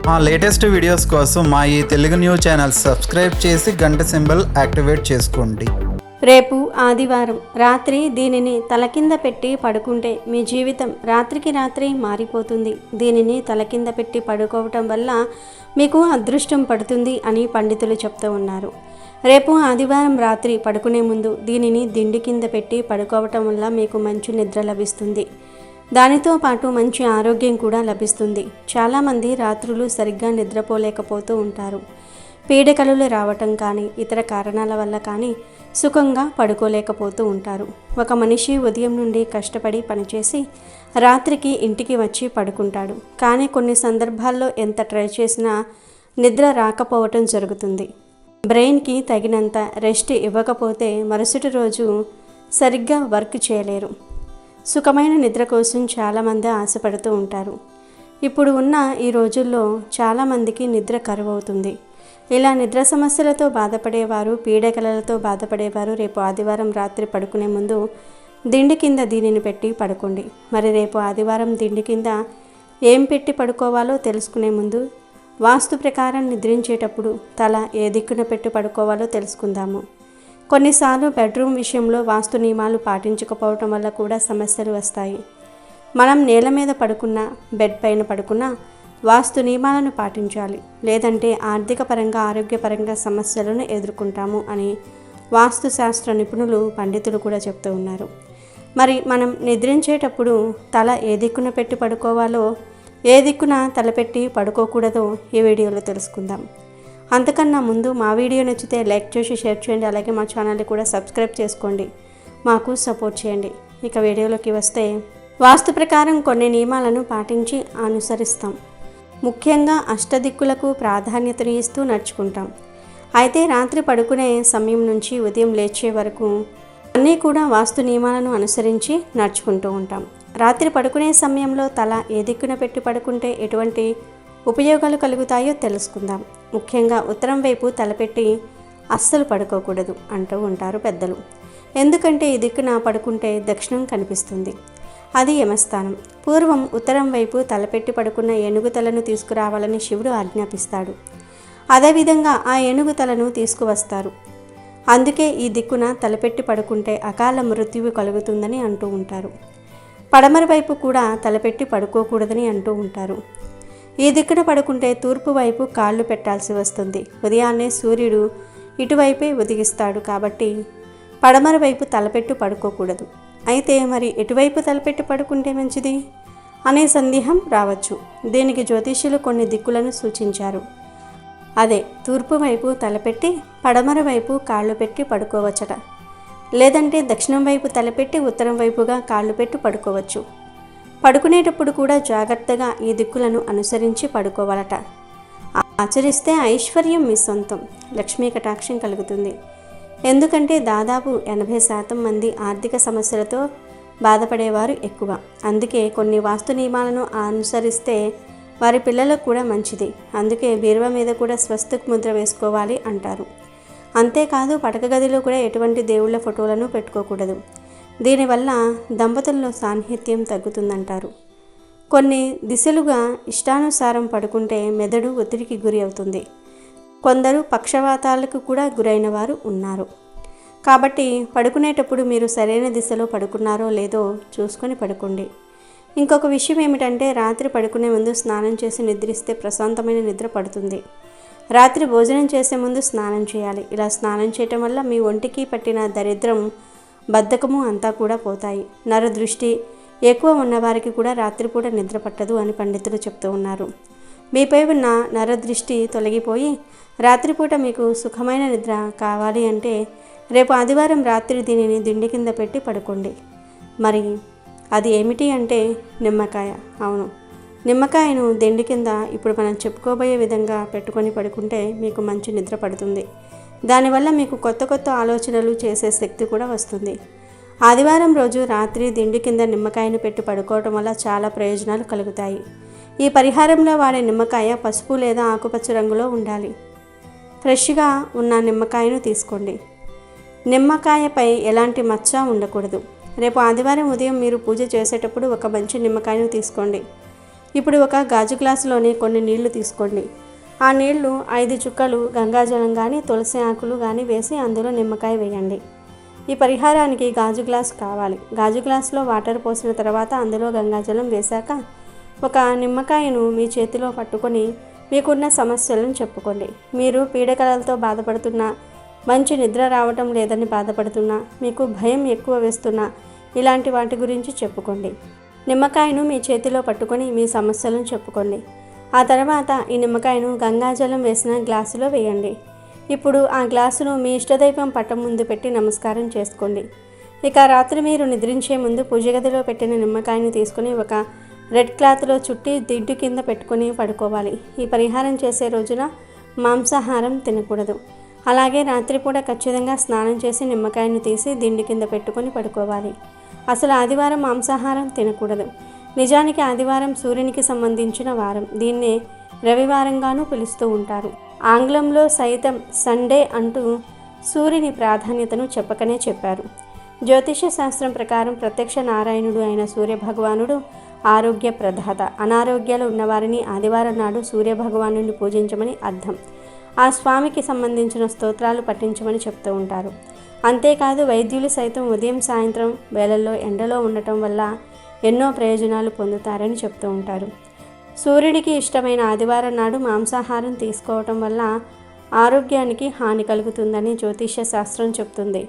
మా latest videos కోసం మా ఈ తెలుగు న్యూస్ ఛానల్ సబ్స్క్రైబ్ చేసి గంట సింబల్ యాక్టివేట్ చేసుకోండి. రేపు ఆదివారం రాత్రి దీనిని తలకింద పెట్టి పడుకుంటే మీ జీవితం రాత్రికి రాత్రి మారిపోతుంది. దీనిని తలకింద పెట్టి పడుకోవటం వల్ల మీకు అదృష్టం పడుతుంది అని పండితులు చెప్తూ ఉన్నారు. రేపు ఆదివారం రాత్రి పడుకునే ముందు దీనిని దిండి కింద పెట్టి పడుకోవటం వల్ల మీకు మంచి నిద్ర లభిస్తుంది. దానితో పాటు మంచి ఆరోగ్యం కూడా లభిస్తుంది. చాలామంది రాత్రులు సరిగ్గా నిద్రపోలేకపోతూ ఉంటారు. పీడకలలు రావటం కానీ ఇతర కారణాల వల్ల కానీ సుఖంగా పడుకోలేకపోతూ ఉంటారు. ఒక మనిషి ఉదయం నుండి కష్టపడి పనిచేసి రాత్రికి ఇంటికి వచ్చి పడుకుంటాడు. కానీ కొన్ని సందర్భాల్లో ఎంత ట్రై చేసినా నిద్ర రాకపోవటం జరుగుతుంది. బ్రెయిన్కి తగినంత రెస్ట్ ఇవ్వకపోతే మరుసటి రోజు సరిగ్గా వర్క్ చేయలేరు. సుఖమైన నిద్ర కోసం చాలామంది ఆశపడుతూ ఉంటారు. ఇప్పుడు ఉన్న ఈ రోజుల్లో చాలామందికి నిద్ర కరువవుతుంది. ఇలా నిద్ర సమస్యలతో బాధపడేవారు, పీడకలలతో బాధపడేవారు రేపు ఆదివారం రాత్రి పడుకునే ముందు దిండి కింద దీనిని పెట్టి పడుకోండి. మరి రేపు ఆదివారం దిండి కింద ఏం పెట్టి పడుకోవాలో తెలుసుకునే ముందు వాస్తు ప్రకారం నిద్రించేటప్పుడు తల ఏ దిక్కున పెట్టి పడుకోవాలో తెలుసుకుందాము. కొన్నిసార్లు బెడ్రూమ్ విషయంలో వాస్తు నియమాలు పాటించకపోవటం వల్ల కూడా సమస్యలు వస్తాయి. మనం నేల మీద పడుకున్నా, బెడ్ పైన పడుకున్నా వాస్తు నియమాలను పాటించాలి. లేదంటే ఆర్థిక పరంగా, ఆరోగ్యపరంగా సమస్యలను ఎదుర్కొంటాము అని వాస్తు శాస్త్ర నిపుణులు, పండితులు కూడా చెప్తూ ఉన్నారు. మరి మనం నిద్రించేటప్పుడు తల ఏ దిక్కున పెట్టి పడుకోవాలో, ఏ దిక్కున తలపెట్టి పడుకోకూడదో ఈ వీడియోలో తెలుసుకుందాం. అంతకన్నా ముందు మా వీడియో నచ్చితే లైక్ చేసి షేర్ చేయండి. అలాగే మా ఛానల్ని కూడా సబ్స్క్రైబ్ చేసుకోండి, మాకు సపోర్ట్ చేయండి. ఇక వీడియోలోకి వస్తే, వాస్తు ప్రకారం కొన్ని నియమాలను పాటించి అనుసరిస్తాం. ముఖ్యంగా అష్టదిక్కులకు ప్రాధాన్యతను ఇస్తూ నడుచుకుంటాం. అయితే రాత్రి పడుకునే సమయం నుంచి ఉదయం లేచే వరకు అన్నీ కూడా వాస్తు నియమాలను అనుసరించి నడుచుకుంటూ ఉంటాం. రాత్రి పడుకునే సమయంలో తల ఏ దిక్కున పెట్టి పడుకుంటే ఎటువంటి ఉపయోగాలు కలుగుతాయో తెలుసుకుందాం. ముఖ్యంగా ఉత్తరం వైపు తలపెట్టి అస్సలు పడుకోకూడదు అంటూ ఉంటారు పెద్దలు. ఎందుకంటే ఈ దిక్కున పడుకుంటే దక్షిణం కనిపిస్తుంది, అది యమస్థానం. పూర్వం ఉత్తరం వైపు తలపెట్టి పడుకున్న ఏనుగు తలను తీసుకురావాలని శివుడు ఆజ్ఞాపిస్తాడు. అదేవిధంగా ఆ ఏనుగు తలను తీసుకువస్తారు. అందుకే ఈ దిక్కున తలపెట్టి పడుకుంటే అకాల మృత్యువు కలుగుతుందని అంటూ ఉంటారు. పడమర వైపు కూడా తలపెట్టి పడుకోకూడదని అంటూ ఉంటారు. ఈ దిక్కున పడుకుంటే తూర్పు వైపు కాళ్ళు పెట్టాల్సి వస్తుంది. ఉదయాన్నే సూర్యుడు ఇటువైపే ఉదయిస్తాడు కాబట్టి పడమర వైపు తలపెట్టి పడుకోకూడదు. అయితే మరి ఎటువైపు తలపెట్టి పడుకుంటే మంచిది అనే సందేహం రావచ్చు. దీనికి జ్యోతిష్యులు కొన్ని దిక్కులను సూచించారు. అదే తూర్పు వైపు తలపెట్టి పడమర వైపు కాళ్ళు పెట్టి పడుకోవచ్చట. లేదంటే దక్షిణం వైపు తలపెట్టి ఉత్తరం వైపుగా కాళ్ళు పెట్టి పడుకోవచ్చు. పడుకునేటప్పుడు కూడా జాగ్రత్తగా ఈ దిక్కులను అనుసరించి పడుకోవాలట. ఆచరిస్తే ఐశ్వర్యం మీ సొంతం, లక్ష్మీ కటాక్షం కలుగుతుంది. ఎందుకంటే దాదాపు 80% మంది ఆర్థిక సమస్యలతో బాధపడేవారు ఎక్కువ. అందుకే కొన్ని వాస్తు నియమాలను అనుసరిస్తే వారి పిల్లలకు కూడా మంచిది. అందుకే బీరువా మీద కూడా స్వస్తిక్ ముద్ర వేసుకోవాలి అంటారు. అంతేకాదు పడక గదిలో కూడా ఎటువంటి దేవుళ్ళ ఫోటోలను పెట్టుకోకూడదు. దీనివల్ల దంపతుల్లో సాన్నిహిత్యం తగ్గుతుందంటారు. కొన్ని దిశలుగా ఇష్టానుసారం పడుకుంటే మెదడు ఒత్తిడికి గురి అవుతుంది. కొందరు పక్షవాతాలకు కూడా గురైన వారు ఉన్నారు. కాబట్టి పడుకునేటప్పుడు మీరు సరైన దిశలో పడుకున్నారో లేదో చూసుకొని పడుకోండి. ఇంకొక విషయం ఏమిటంటే, రాత్రి పడుకునే ముందు స్నానం చేసి నిద్రిస్తే ప్రశాంతమైన నిద్ర పడుతుంది. రాత్రి భోజనం చేసే ముందు స్నానం చేయాలి. ఇలా స్నానం చేయటం వల్ల మీ ఒంటికి పట్టిన దరిద్రం, బద్ధకము అంతా కూడా పోతాయి. నరదృష్టి ఎక్కువ ఉన్నవారికి కూడా రాత్రిపూట నిద్ర పట్టదు అని పండితులు చెప్తూ ఉన్నారు. మీపై ఉన్న నరదృష్టి తొలగిపోయి రాత్రిపూట మీకు సుఖమైన నిద్ర కావాలి అంటే రేపు ఆదివారం రాత్రి దీనిని దిండి కింద పెట్టి పడుకోండి. మరి అది ఏమిటి అంటే నిమ్మకాయ. అవును, నిమ్మకాయను దిండి కింద ఇప్పుడు మనం చెప్పుకోబోయే విధంగా పెట్టుకొని పడుకుంటే మీకు మంచి నిద్ర పడుతుంది. దానివల్ల మీకు కొత్త కొత్త ఆలోచనలు చేసే శక్తి కూడా వస్తుంది. ఆదివారం రోజు రాత్రి దిండి కింద నిమ్మకాయను పెట్టి పడుకోవటం వల్ల చాలా ప్రయోజనాలు కలుగుతాయి. ఈ పరిహారంలో వాడే నిమ్మకాయ పసుపు లేదా ఆకుపచ్చ రంగులో ఉండాలి. ఫ్రెష్గా ఉన్న నిమ్మకాయను తీసుకోండి. నిమ్మకాయపై ఎలాంటి మచ్చ ఉండకూడదు. రేపు ఆదివారం ఉదయం మీరు పూజ చేసేటప్పుడు ఒక మంచి నిమ్మకాయను తీసుకోండి. ఇప్పుడు ఒక గాజు గ్లాసులోని కొన్ని నీళ్లు తీసుకోండి. ఆ నీళ్లు 5 చుక్కలు గంగాజలం కానీ తులసి ఆకులు కానీ వేసి అందులో నిమ్మకాయ వేయండి. ఈ పరిహారానికి గాజు గ్లాసు కావాలి. గాజు గ్లాసులో వాటర్ పోసిన తర్వాత అందులో గంగాజలం వేశాక ఒక నిమ్మకాయను మీ చేతిలో పట్టుకొని మీకున్న సమస్యలను చెప్పుకోండి. మీరు పీడకలలతో బాధపడుతున్నా, మంచి నిద్ర రావటం లేదని బాధపడుతున్నా, మీకు భయం ఎక్కువ వేస్తున్నా, ఇలాంటి వాటి గురించి చెప్పుకోండి. నిమ్మకాయను మీ చేతిలో పట్టుకొని మీ సమస్యలను చెప్పుకోండి. ఆ తర్వాత ఈ నిమ్మకాయను గంగాజలం వేసిన గ్లాసులో వేయండి. ఇప్పుడు ఆ గ్లాసును మీ ఇష్టదైవం పటం ముందు పెట్టి నమస్కారం చేసుకోండి. ఇక రాత్రి మీరు నిద్రించే ముందు పూజ గదిలో పెట్టిన నిమ్మకాయను తీసుకుని ఒక రెడ్ క్లాత్లో చుట్టి దిండు కింద పెట్టుకొని పడుకోవాలి. ఈ పరిహారం చేసే రోజున మాంసాహారం తినకూడదు. అలాగే రాత్రిపూట ఖచ్చితంగా స్నానం చేసి నిమ్మకాయను తీసి దిండు కింద పెట్టుకొని పడుకోవాలి. అసలు ఆదివారం మాంసాహారం తినకూడదు. నిజానికి ఆదివారం సూర్యునికి సంబంధించిన వారం. దీన్నే రవివారంగానూ పిలుస్తూ ఉంటారు. ఆంగ్లంలో సైతం సండే అంటూ సూర్యుని ప్రాధాన్యతను చెప్పకనే చెప్పారు. జ్యోతిష శాస్త్రం ప్రకారం ప్రత్యక్ష నారాయణుడు అయిన సూర్యభగవానుడు ఆరోగ్య ప్రదాత. అనారోగ్యాలు ఉన్నవారిని ఆదివారం నాడు సూర్యభగవానుడిని పూజించమని అర్థం. ఆ స్వామికి సంబంధించిన స్తోత్రాలు పఠించమని చెప్తూ ఉంటారు. అంతేకాదు వైద్యులు సైతం ఉదయం సాయంత్రం వేళల్లో ఎండలో ఉండటం వల్ల ఎన్నో ప్రయోజనాలు పొందుతారని చెప్తూ ఉంటారు. సూర్యుడికి ఇష్టమైన ఆదివారం నాడు మాంసాహారం తీసుకోవటం వల్ల ఆరోగ్యానికి హాని కలుగుతుందని జ్యోతిష్య శాస్త్రం చెప్తుంది.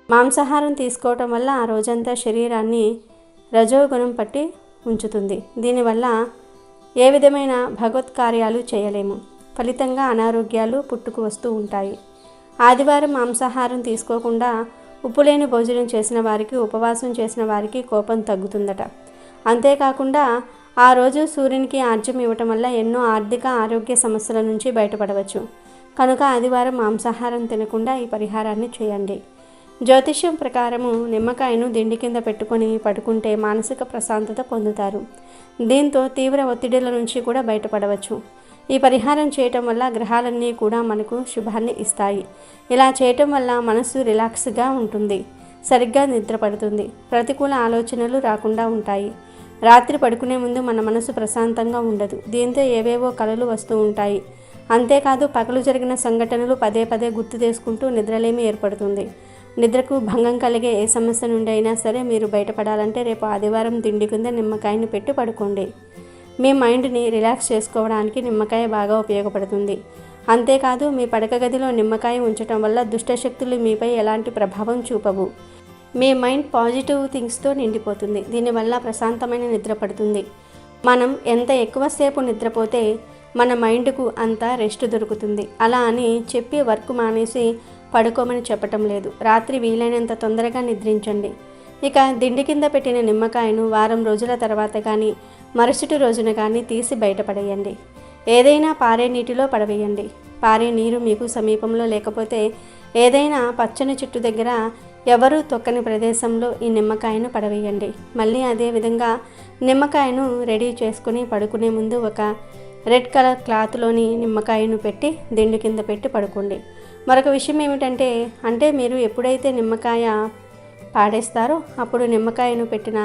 మాంసాహారం తీసుకోవటం వల్ల ఆ రోజంతా శరీరాన్ని రజోగుణం పట్టి ఉంచుతుంది. దీనివల్ల ఏ విధమైన భగవత్ కార్యాలు చేయలేము. ఫలితంగా అనారోగ్యాలు పుట్టుకు వస్తూ ఉంటాయి. ఆదివారం మాంసాహారం తీసుకోకుండా ఉప్పులేని భోజనం చేసిన వారికి, ఉపవాసం చేసిన వారికి కోపం తగ్గుతుందట. అంతేకాకుండా ఆ రోజు సూర్యునికి ఆర్జ్యం ఇవ్వటం వల్ల ఎన్నో ఆర్థిక ఆరోగ్య సమస్యల నుంచి బయటపడవచ్చు. కనుక ఆదివారం మాంసాహారం తినకుండా ఈ పరిహారాన్ని చేయండి. జ్యోతిష్యం ప్రకారము నిమ్మకాయను దిండి కింద పెట్టుకొని పడుకుంటే మానసిక ప్రశాంతత పొందుతారు. దీంతో తీవ్ర ఒత్తిడిల నుంచి కూడా బయటపడవచ్చు. ఈ పరిహారం చేయటం వల్ల గ్రహాలన్నీ కూడా మనకు శుభాన్ని ఇస్తాయి. ఇలా చేయటం వల్ల మనసు రిలాక్స్గా ఉంటుంది, సరిగ్గా నిద్ర పడుతుంది, ప్రతికూల ఆలోచనలు రాకుండా ఉంటాయి. రాత్రి పడుకునే ముందు మన మనసు ప్రశాంతంగా ఉండదు. దీంతో ఏవేవో కలలు వస్తూ ఉంటాయి. అంతేకాదు పగలు జరిగిన సంఘటనలు పదే పదే గుర్తు చేసుకుంటూ నిద్రలేమి ఏర్పడుతుంది. నిద్రకు భంగం కలిగే ఏ సమస్య నుండి అయినా సరే మీరు బయటపడాలంటే రేపు ఆదివారం దిండి కింద నిమ్మకాయని పెట్టి పడుకోండి. మీ మైండ్ని రిలాక్స్ చేసుకోవడానికి నిమ్మకాయ బాగా ఉపయోగపడుతుంది. అంతేకాదు మీ పడక గదిలో నిమ్మకాయ ఉంచటం వల్ల దుష్టశక్తులు మీపై ఎలాంటి ప్రభావం చూపవు. మీ మైండ్ పాజిటివ్ థింగ్స్తో నిండిపోతుంది. దీనివల్ల ప్రశాంతమైన నిద్ర పడుతుంది. మనం ఎంత ఎక్కువసేపు నిద్రపోతే మన మైండ్కు అంత రెస్ట్ దొరుకుతుంది. అలా అని చెప్పి వర్క్ మానేసి పడుకోమని చెప్పటం లేదు. రాత్రి వీలైనంత తొందరగా నిద్రించండి. ఇక దిండి కింద పెట్టిన నిమ్మకాయను వారం రోజుల తర్వాత కానీ మరుసటి రోజున కానీ తీసి బయటపడేయండి. ఏదైనా పారే నీటిలో పడవేయండి. పారే నీరు మీకు సమీపంలో లేకపోతే ఏదైనా పచ్చని చెట్టు దగ్గర ఎవరూ తొక్కని ప్రదేశంలో ఈ నిమ్మకాయను పడవేయండి. మళ్ళీ అదే విధంగా నిమ్మకాయను రెడీ చేసుకుని పడుకునే ముందు ఒక రెడ్ కలర్ క్లాత్లోని నిమ్మకాయను పెట్టి దిండు కింద పెట్టి పడుకోండి. మరొక విషయం ఏమిటంటే మీరు ఎప్పుడైతే నిమ్మకాయ పాడేస్తారో అప్పుడు నిమ్మకాయను పెట్టిన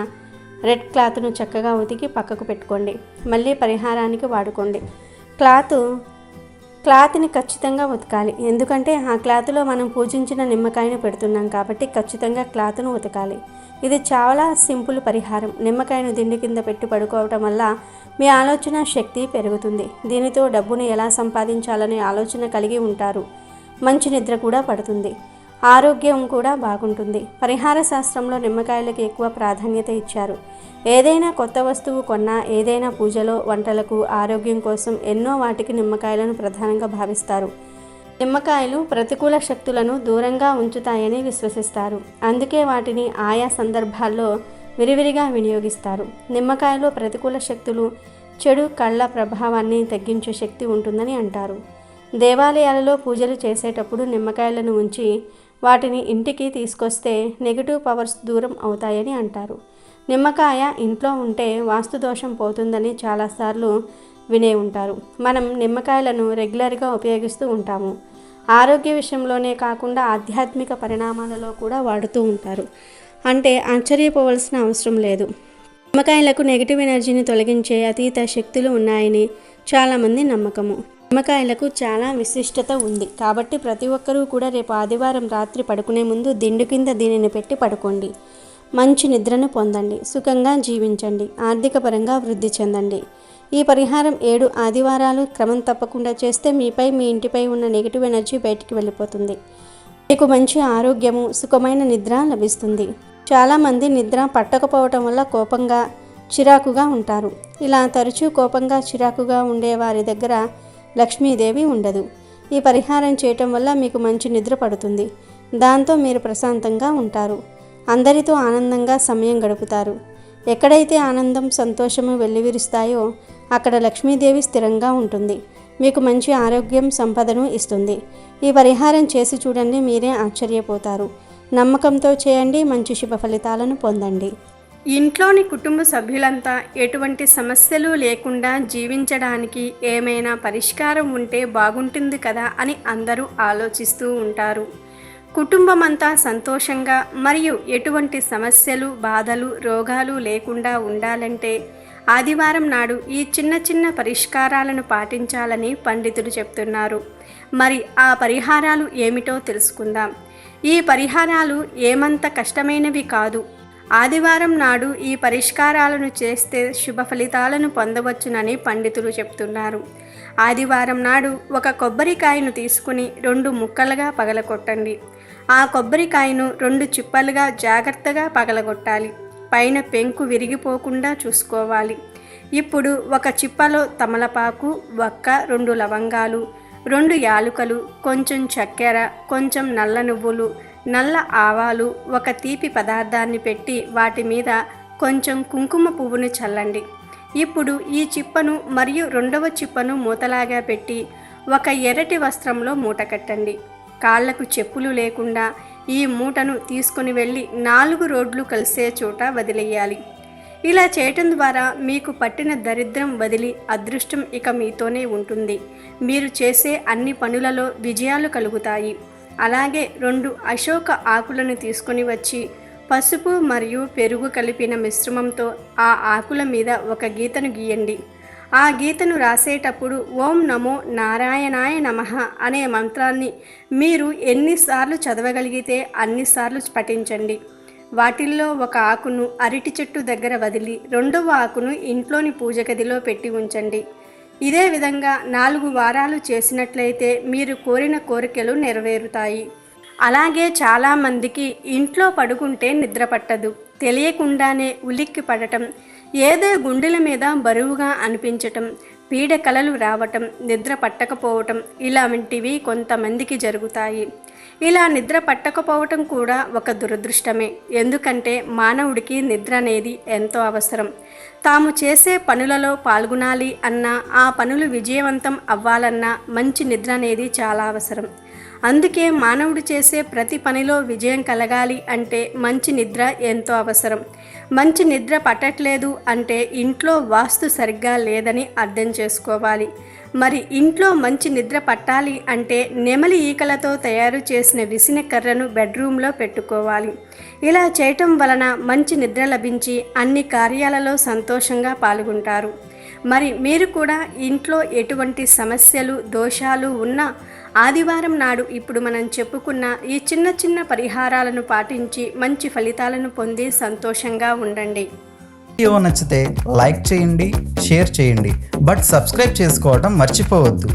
రెడ్ క్లాత్ను చక్కగా ఉతికి పక్కకు పెట్టుకోండి. మళ్ళీ పరిహారానికి వాడుకోండి. క్లాత్ని ఖచ్చితంగా ఉతకాలి. ఎందుకంటే ఆ క్లాత్లో మనం పూజించిన నిమ్మకాయను పెడుతున్నాం కాబట్టి ఖచ్చితంగా క్లాత్ను ఉతకాలి. ఇది చాలా సింపుల్ పరిహారం. నిమ్మకాయను దిండి కింద పెట్టి పడుకోవటం వల్ల మీ ఆలోచన శక్తి పెరుగుతుంది. దీనితో డబ్బును ఎలా సంపాదించాలనే ఆలోచన కలిగి ఉంటారు. మంచి నిద్ర కూడా పడుతుంది. ఆరోగ్యం కూడా బాగుంటుంది. పరిహార శాస్త్రంలో నిమ్మకాయలకు ఎక్కువ ప్రాధాన్యత ఇచ్చారు. ఏదైనా కొత్త వస్తువు కొన్నా, ఏదైనా పూజలో, వంటలకు, ఆరోగ్యం కోసం ఎన్నో వాటికి నిమ్మకాయలను ప్రధానంగా భావిస్తారు. నిమ్మకాయలు ప్రతికూల శక్తులను దూరంగా ఉంచుతాయని విశ్వసిస్తారు. అందుకే వాటిని ఆయా సందర్భాల్లో విరివిరిగా వినియోగిస్తారు. నిమ్మకాయలో ప్రతికూల శక్తులు, చెడు కళ్ళ ప్రభావాన్ని తగ్గించే శక్తి ఉంటుందని అంటారు. దేవాలయాలలో పూజలు చేసేటప్పుడు నిమ్మకాయలను ఉంచి వాటిని ఇంటికి తీసుకొస్తే నెగిటివ్ పవర్స్ దూరం అవుతాయని అంటారు. నిమ్మకాయ ఇంట్లో ఉంటే వాస్తు దోషం పోతుందని చాలాసార్లు వినే ఉంటారు. మనం నిమ్మకాయలను రెగ్యులర్గా ఉపయోగిస్తూ ఉంటాము. ఆరోగ్య విషయంలోనే కాకుండా ఆధ్యాత్మిక పరిణామాలలో కూడా వాడుతూ ఉంటారు. అంటే ఆశ్చర్యపోవలసిన అవసరం లేదు. నిమ్మకాయలకు నెగిటివ్ ఎనర్జీని తొలగించే అతీత శక్తులు ఉన్నాయని చాలామంది నమ్మకము. నిమ్మకాయలకు చాలా విశిష్టత ఉంది కాబట్టి ప్రతి ఒక్కరూ కూడా రేపు ఆదివారం రాత్రి పడుకునే ముందు దిండు కింద దీనిని పెట్టి పడుకోండి. మంచి నిద్రను పొందండి, సుఖంగా జీవించండి, ఆర్థిక పరంగా వృద్ధి చెందండి. ఈ పరిహారం 7 ఆదివారాలు క్రమం తప్పకుండా చేస్తే మీపై, మీ ఇంటిపై ఉన్న నెగిటివ్ ఎనర్జీ బయటికి వెళ్ళిపోతుంది. మీకు మంచి ఆరోగ్యము, సుఖమైన నిద్ర లభిస్తుంది. చాలామంది నిద్ర పట్టకపోవటం వల్ల కోపంగా, చిరాకుగా ఉంటారు. ఇలా తరచూ కోపంగా, చిరాకుగా ఉండే వారి దగ్గర లక్ష్మీదేవి ఉండదు. ఈ పరిహారం చేయటం వల్ల మీకు మంచి నిద్ర పడుతుంది. దాంతో మీరు ప్రశాంతంగా ఉంటారు. అందరితో ఆనందంగా సమయం గడుపుతారు. ఎక్కడైతే ఆనందం, సంతోషము వెల్లివిరుస్తాయో అక్కడ లక్ష్మీదేవి స్థిరంగా ఉంటుంది. మీకు మంచి ఆరోగ్యం, సంపదను ఇస్తుంది. ఈ పరిహారం చేసి చూడండి, మీరే ఆశ్చర్యపోతారు. నమ్మకంతో చేయండి, మంచి శుభ ఫలితాలను పొందండి. ఇంట్లోని కుటుంబ సభ్యులంతా ఎటువంటి సమస్యలు లేకుండా జీవించడానికి ఏమైనా పరిష్కారం ఉంటే బాగుంటుంది కదా అని అందరూ ఆలోచిస్తూ ఉంటారు. కుటుంబం అంతా సంతోషంగా మరియు ఎటువంటి సమస్యలు, బాధలు, రోగాలు లేకుండా ఉండాలంటే ఆదివారం నాడు ఈ చిన్న చిన్న పరిష్కారాలను పాటించాలని పండితులు చెప్తున్నారు. మరి ఆ పరిహారాలు ఏమిటో తెలుసుకుందాం. ఈ పరిహారాలు ఏమంత కష్టమైనవి కాదు. ఆదివారం నాడు ఈ పరిష్కారాలను చేస్తే శుభ ఫలితాలను పొందవచ్చునని పండితులు చెప్తున్నారు. ఆదివారం నాడు ఒక కొబ్బరికాయను తీసుకుని 2 ముక్కలుగా పగలగొట్టండి. ఆ కొబ్బరికాయను 2 చిప్పలుగా జాగ్రత్తగా పగలగొట్టాలి. పైన పెంకు విరిగిపోకుండా చూసుకోవాలి. ఇప్పుడు ఒక చిప్పలో తమలపాకు, వక్క, 2 లవంగాలు, 2 యాలుకలు, కొంచెం చక్కెర, కొంచెం నల్ల నువ్వులు, నల్ల ఆవాలు, ఒక తీపి పదార్థాన్ని పెట్టి వాటి మీద కొంచెం కుంకుమ పువ్వును చల్లండి. ఇప్పుడు ఈ చిప్పను మరియు 2వ చిప్పను మూతలాగా పెట్టి ఒక ఎర్రటి వస్త్రంలో మూట కట్టండి. కాళ్లకు చెప్పులు లేకుండా ఈ మూటను తీసుకుని వెళ్ళి 4 రోడ్లు కలిసే చోట వదిలేయాలి. ఇలా చేయటం ద్వారా మీకు పట్టిన దరిద్రం వదిలి అదృష్టం ఇక మీతోనే ఉంటుంది. మీరు చేసే అన్ని పనులలో విజయాలు కలుగుతాయి. అలాగే 2 అశోక ఆకులను తీసుకొని వచ్చి పసుపు మరియు పెరుగు కలిపిన మిశ్రమంతో ఆ ఆకుల మీద ఒక గీతను గీయండి. ఆ గీతను రాసేటప్పుడు ఓం నమో నారాయణాయ నమః అనే మంత్రాన్ని మీరు ఎన్నిసార్లు చదవగలిగితే అన్నిసార్లు పఠించండి. వాటిల్లో ఒక ఆకును అరటి చెట్టు దగ్గర వదిలి 2వ ఆకును ఇంట్లోని పూజ గదిలో పెట్టి ఉంచండి. ఇదే విధంగా 4 వారాలు చేసినట్లయితే మీరు కోరిన కోరికలు నెరవేరుతాయి. అలాగే చాలామందికి ఇంట్లో పడుకుంటే నిద్ర పట్టదు, తెలియకుండానే ఉలిక్కి పడటం, ఏదో గుండెల మీద బరువుగా అనిపించటం, పీడ కలలు రావటం, నిద్ర పట్టకపోవటం ఇలాంటివి కొంతమందికి జరుగుతాయి. ఇలా నిద్ర పట్టకపోవటం కూడా ఒక దురదృష్టమే. ఎందుకంటే మానవుడికి నిద్ర అనేది ఎంతో అవసరం. తాము చేసే పనులలో పాల్గొనాలి అన్నా, ఆ పనులు విజయవంతం అవ్వాలన్నా మంచి నిద్ర అనేది చాలా అవసరం. అందుకే మానవుడు చేసే ప్రతి పనిలో విజయం కలగాలి అంటే మంచి నిద్ర ఎంతో అవసరం. మంచి నిద్ర పట్టట్లేదు అంటే ఇంట్లో వాస్తు సరిగ్గా లేదని అర్థం చేసుకోవాలి. మరి ఇంట్లో మంచి నిద్ర పట్టాలి అంటే నెమలి ఈకలతో తయారు చేసిన విసిన కర్రను బెడ్రూమ్లో పెట్టుకోవాలి. ఇలా చేయటం వలన మంచి నిద్ర లభించి అన్ని కార్యాలలో సంతోషంగా పాల్గొంటారు. మరి మీరు కూడా ఇంట్లో ఎటువంటి సమస్యలు, దోషాలు ఉన్నా ఆదివారం నాడు ఇప్పుడు మనం చెప్పుకున్న ఈ చిన్న చిన్న పరిహారాలను పాటించి మంచి ఫలితాలను పొంది సంతోషంగా ఉండండి. వీడియో నచ్చితే లైక్ చేయండి, షేర్ చేయండి, బట్ సబ్స్క్రైబ్ చేసుకోవడం మర్చిపోవద్దు.